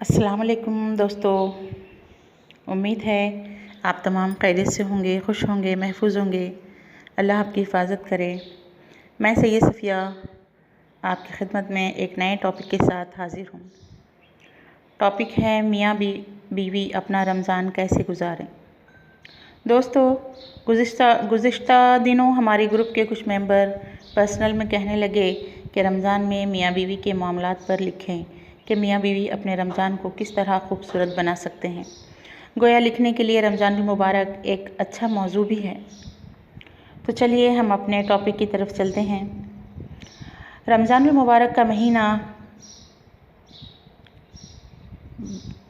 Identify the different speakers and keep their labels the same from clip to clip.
Speaker 1: अस्सलाम वालेकुम दोस्तों। उम्मीद है आप तमाम खैरियत से होंगे, खुश होंगे, महफूज होंगे। अल्लाह आपकी हिफाजत करे। मैं सैयद सफ़िया आपकी खिदमत में एक नए टॉपिक के साथ हाज़िर हूँ। टॉपिक है मियाँ बीवी अपना रमज़ान कैसे गुजारें। दोस्तों, गुज़िश्ता दिनों हमारे ग्रुप के कुछ मेंबर पर्सनल में कहने लगे कि रमज़ान में मियाँ बीवी के मामलात पर लिखें कि मियाँ बीवी अपने रमज़ान को किस तरह खूबसूरत बना सकते हैं। गोया लिखने के लिए रमज़ान मुबारक एक अच्छा मौजू भी है। तो चलिए हम अपने टॉपिक की तरफ चलते हैं। रमज़ान मुबारक का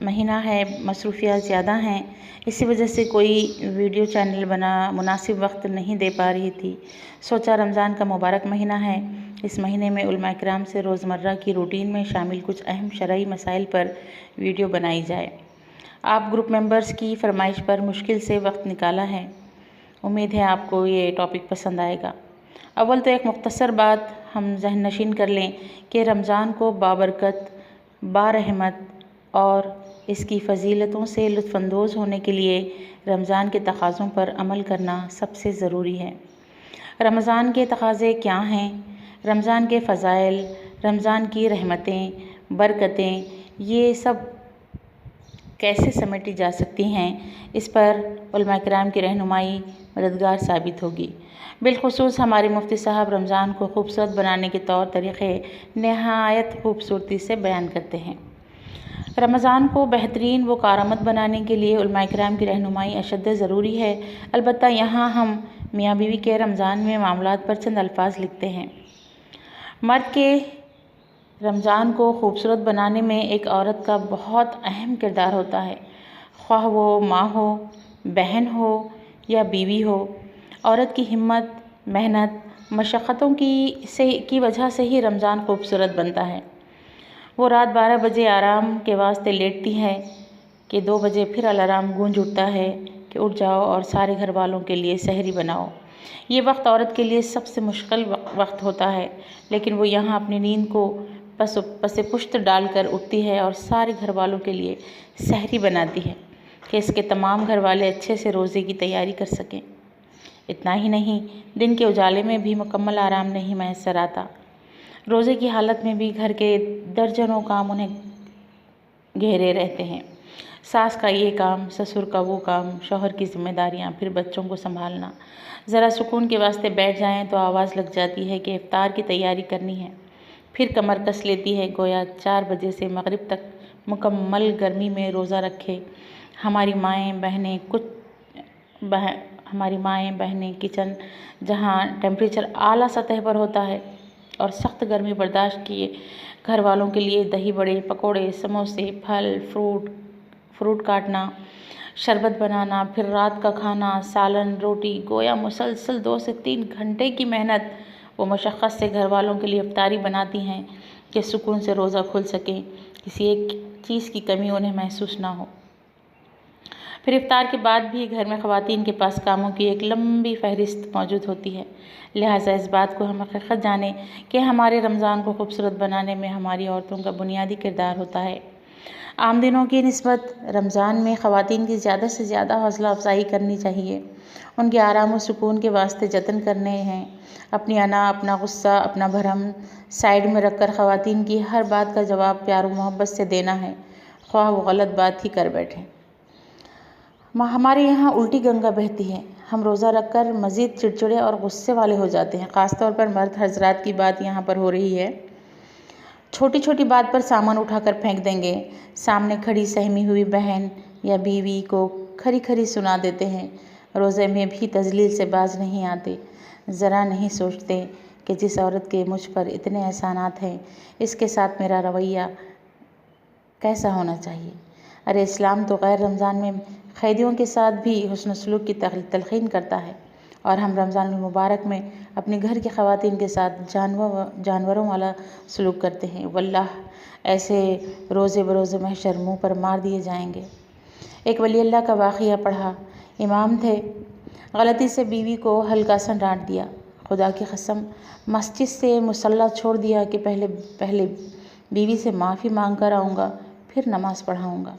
Speaker 1: महीना है, मसरूफ़ियात ज़्यादा हैं, इसी वजह से कोई वीडियो चैनल बना मुनासिब वक्त नहीं दे पा रही थी। सोचा रमज़ान का मुबारक महीना है, इस महीने में उलमा इकराम से रोज़मर्रा की रूटीन में शामिल कुछ अहम शरई मसाइल पर वीडियो बनाई जाए। आप ग्रुप मेंबर्स की फरमाइश पर मुश्किल से वक्त निकाला है। उम्मीद है आपको ये टॉपिक पसंद आएगा। अव्वल तो एक मुख्तसर बात हम ज़हन नशीन कर लें कि रमज़ान को बाबरकत, बारहमत और इसकी फ़जीलतों से लुत्फ़अंदोज़ होने के लिए रमज़ान के तकाज़ों पर अमल करना सबसे ज़रूरी है। रमज़ान के तकाज़े क्या हैं? रमज़ान के फ़ज़ाइल, रमज़ान की रहमतें, बरकतें, ये सब कैसे समेटी जा सकती हैं, इस पर उलमा इकराम की रहनुमाई मददगार साबित होगी। बिलख़ुसूस हमारे मुफ्ती साहब रमज़ान को खूबसूरत बनाने के तौर तरीक़े नहायत खूबसूरती से बयान करते हैं। रमज़ान को बेहतरीन व कारआमद बनाने के लिए उलमा इकराम की रहनुमाई अशद ज़रूरी है। अलबत्ता यहाँ हम मियाँ बीवी के रमज़ान में मामलात पर चंद अल्फाज लिखते हैं। मर्द के रमज़ान को खूबसूरत बनाने में एक औरत का बहुत अहम किरदार होता है, ख्वाह वो माँ हो, बहन हो या बीवी हो। औरत की हिम्मत, मेहनत, मशक्क़तों की वजह से ही रमज़ान खूबसूरत बनता है। वो रात 12 बजे आराम के वास्ते लेटती है कि 2 बजे फिर अलार्म गूंज उठता है कि उठ जाओ और सारे घर वालों के लिए सहरी बनाओ। ये वक्त औरत के लिए सबसे मुश्किल वक्त होता है, लेकिन वो यहाँ अपनी नींद को पसे पुश्त डालकर उठती है और सारे घर वालों के लिए सहरी बनाती है कि इसके तमाम घर वाले अच्छे से रोज़े की तैयारी कर सकें। इतना ही नहीं, दिन के उजाले में भी मुकम्मल आराम नहीं मैसर आता। रोज़े की हालत में भी घर के दर्जनों काम उन्हें घेरे रहते हैं। सास का ये काम, ससुर का वो काम, शौहर की जिम्मेदारियाँ, फिर बच्चों को संभालना। ज़रा सुकून के वास्ते बैठ जाएं तो आवाज़ लग जाती है कि इफ्तार की तैयारी करनी है। फिर कमर कस लेती है, गोया 4 बजे से मगरिब तक मुकम्मल गर्मी में रोज़ा रखे। हमारी माएँ बहनें किचन जहाँ टेम्परेचर आला सतह पर होता है और सख्त गर्मी बर्दाश्त किए घर वालों के लिए दही बड़े, पकोड़े, समोसे, फल, फ्रूट काटना, शरबत बनाना, फिर रात का खाना, सालन, रोटी, गोया मुसलसल 2 से 3 घंटे की मेहनत वो मशक्क़त से घर वालों के लिए इफ्तारी बनाती हैं कि सुकून से रोज़ा खुल सके, किसी एक चीज़ की कमी उन्हें महसूस ना हो। फिर इफ्तार के बाद भी घर में ख़वातीन के पास कामों की एक लंबी फहरिस्त मौजूद होती है। लिहाजा इस बात को हम हकीकत जाने कि हमारे रमज़ान को खूबसूरत बनाने में हमारी औरतों का बुनियादी किरदार होता है। आम दिनों की निस्बत रमज़ान में ख़वातीन की ज़्यादा से ज़्यादा हौसला अफजाई करनी चाहिए। उनके आराम और सुकून के वास्ते जतन करने हैं। अपनी अना, अपना गुस्सा, अपना भरम साइड में रखकर ख़वातीन की हर बात का जवाब प्यार और मोहब्बत से देना है, ख्वाह वो गलत बात ही कर बैठें। हमारे यहाँ उल्टी गंगा बहती है। हम रोज़ा रखकर मज़ीद चिड़चिड़े और गुस्से वाले हो जाते हैं। ख़ास तौर पर मर्द हजरात की बात यहाँ पर हो रही है। छोटी छोटी बात पर सामान उठाकर फेंक देंगे। सामने खड़ी सहमी हुई बहन या बीवी को खरी खरी सुना देते हैं। रोज़े में भी तजलील से बाज नहीं आते। ज़रा नहीं सोचते कि जिस औरत के मुझ पर इतने एहसानात हैं, इसके साथ मेरा रवैया कैसा होना चाहिए। अरे इस्लाम तो गैर रमज़ान में क़ैदियों के साथ भी हुस्न सलूक की तलक़ीन करता है, और हम रमज़ान मुबारक में अपने घर की ख़वातीन के साथ जानवरों वाला सलूक करते हैं। वल्लाह ऐसे रोज़े बरोज़े महशर मुँह पर मार दिए जाएंगे। एक वली अल्लाह का वाक़िया पढ़ा। इमाम थे, गलती से बीवी को हल्का सा डांट दिया। खुदा की कसम मस्जिद से मुसल्ला छोड़ दिया कि पहले बीवी से माफ़ी मांग कर आऊँगा, फिर नमाज़ पढ़ाऊँगा,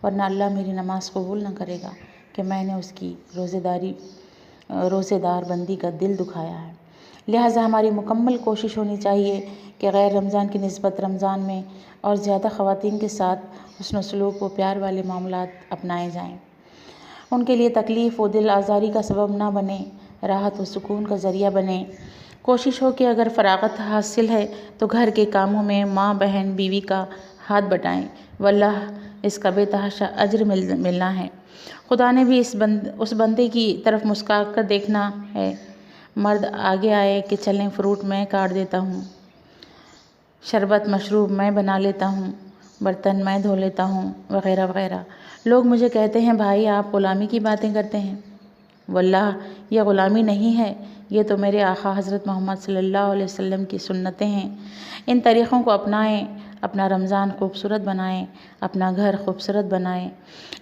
Speaker 1: वरना अल्लाह मेरी नमाज़ कबूल न करेगा कि मैंने उसकी रोज़ेदार बंदी का दिल दुखाया है। लिहाजा हमारी मुकम्मल कोशिश होनी चाहिए कि गैर रमज़ान की निस्बत रमज़ान में और ज़्यादा ख़वातीन के साथ हुस्न सलूक व प्यार वाले मामलात अपनाए जाएँ। उनके लिए तकलीफ़ व दिल आज़ारी का सबब ना बने, राहत व सुकून का ज़रिया बने। कोशिश हो कि अगर फ़राग़त हासिल है तो घर के कामों में माँ, बहन, बीवी का हाथ बटाएँ, वल्लाह इसका बेतहाशा अज्र मिलना है। खुदा ने भी उस बंदे की तरफ मुस्कुरा कर देखना है। मर्द आगे आए कि चलें, फ्रूट मैं काट देता हूँ, शरबत मशरूब मैं बना लेता हूँ, बर्तन मैं धो लेता हूँ, वग़ैरह वग़ैरह। लोग मुझे कहते हैं, भाई आप ग़ुलामी की बातें करते हैं। वल्लाह यह ग़ुलामी नहीं है, ये तो मेरे आका हज़रत मोहम्मद सल्लल्लाहु अलैहि वसल्लम की सुन्नतें हैं। इन तरीक़ों को अपनाएं, अपना रमज़ान खूबसूरत बनाएं, अपना घर खूबसूरत बनाएं।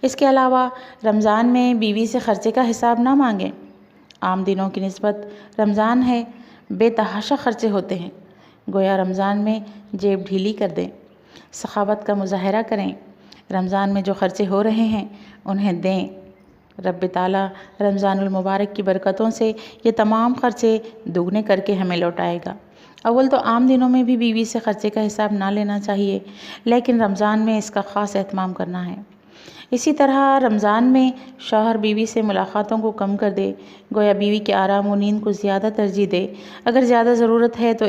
Speaker 1: इसके अलावा रमज़ान में बीवी से ख़र्चे का हिसाब ना मांगें। आम दिनों की निस्बत रमज़ान है बेतहाशा ख़र्चे होते हैं। गोया रमज़ान में जेब ढीली कर दें, सखावत का मुज़ाहरा करें। रमज़ान में जो ख़र्चे हो रहे हैं उन्हें दें। रब ताला रमज़ानुल मुबारक की बरकतों से ये तमाम ख़र्चे दुगने करके हमें लौटाएगा। अव्वल तो आम दिनों में भी बीवी से ख़र्चे का हिसाब ना लेना चाहिए, लेकिन रमज़ान में इसका ख़ास एहतमाम करना है। इसी तरह रमज़ान में शौहर बीवी से मुलाक़ातों को कम कर दे, गोया बीवी के आराम व नींद को ज़्यादा तरजीह दे। अगर ज़्यादा ज़रूरत है तो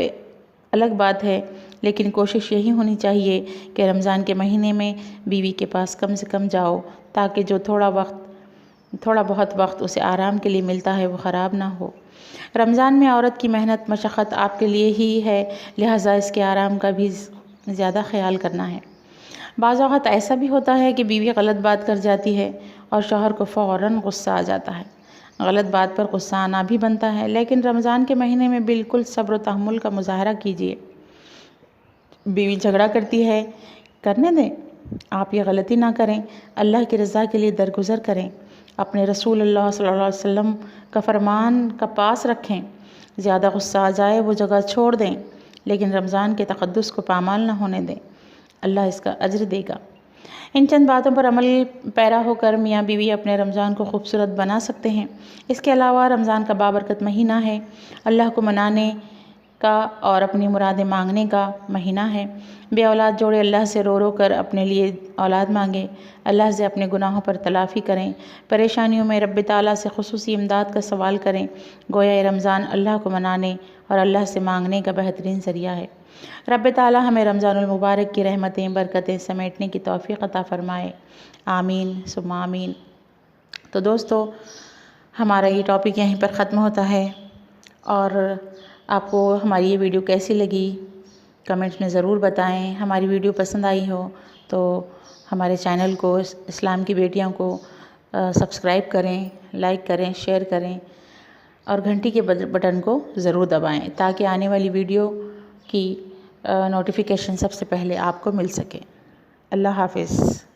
Speaker 1: अलग बात है, लेकिन कोशिश यही होनी चाहिए कि रमज़ान के महीने में बीवी के पास कम से कम जाओ, ताकि जो थोड़ा बहुत वक्त उसे आराम के लिए मिलता है वो ख़राब ना हो। रमज़ान में औरत की मेहनत मशक्क़त आपके लिए ही है, लिहाजा इसके आराम का भी ज़्यादा ख्याल करना है। बाज़ औक़ात ऐसा भी होता है कि बीवी गलत बात कर जाती है और शौहर को फ़ौरन गुस्सा आ जाता है। गलत बात पर गुस्सा आना भी बनता है, लेकिन रमज़ान के महीने में बिल्कुल सब्र व तहम्मुल का मुज़ाहरा कीजिए। बीवी झगड़ा करती है, करने दें, आप ये गलती ना करें। अल्लाह की रज़ा के लिए दरगुज़र करें, अपने रसूल अल्लाह सल्लल्लाहु अलैहि वसल्लम का फ़रमान का पास रखें। ज़्यादा गुस्सा आ जाए वो जगह छोड़ दें, लेकिन रमज़ान के तक़द्दुस को पामाल ना होने दें। अल्लाह इसका अज्र देगा। इन चंद बातों पर अमल पैरा होकर मियाँ बीवी अपने रमज़ान को खूबसूरत बना सकते हैं। इसके अलावा रमज़ान का बाबरकत महीना है, अल्लाह को मनाने का और अपनी मुरादें मांगने का महीना है। बे औलाद जोड़े अल्लाह से रो रो कर अपने लिए औलाद मांगे, अल्लाह से अपने गुनाहों पर तलाफ़ी करें, परेशानियों में रब ताला से ख़ुसूसी इमदाद का सवाल करें। गोया ये रमज़ान अल्लाह को मनाने और अल्लाह से मांगने का बेहतरीन ज़रिया है। रब ताला हमें रमज़ानुल मुबारक की रहमतें बरकतें समेटने की तौफ़ीक़ अता फ़रमाए। आमीन सुम्मा आमीन। तो दोस्तों, हमारा ये टॉपिक यहीं पर ख़त्म होता है, और आपको हमारी ये वीडियो कैसी लगी कमेंट्स में ज़रूर बताएं। हमारी वीडियो पसंद आई हो तो हमारे चैनल को, इस्लाम की बेटियों को सब्सक्राइब करें, लाइक करें, शेयर करें और घंटी के बटन को ज़रूर दबाएं, ताकि आने वाली वीडियो की नोटिफिकेशन सबसे पहले आपको मिल सके। अल्लाह हाफ़िज़।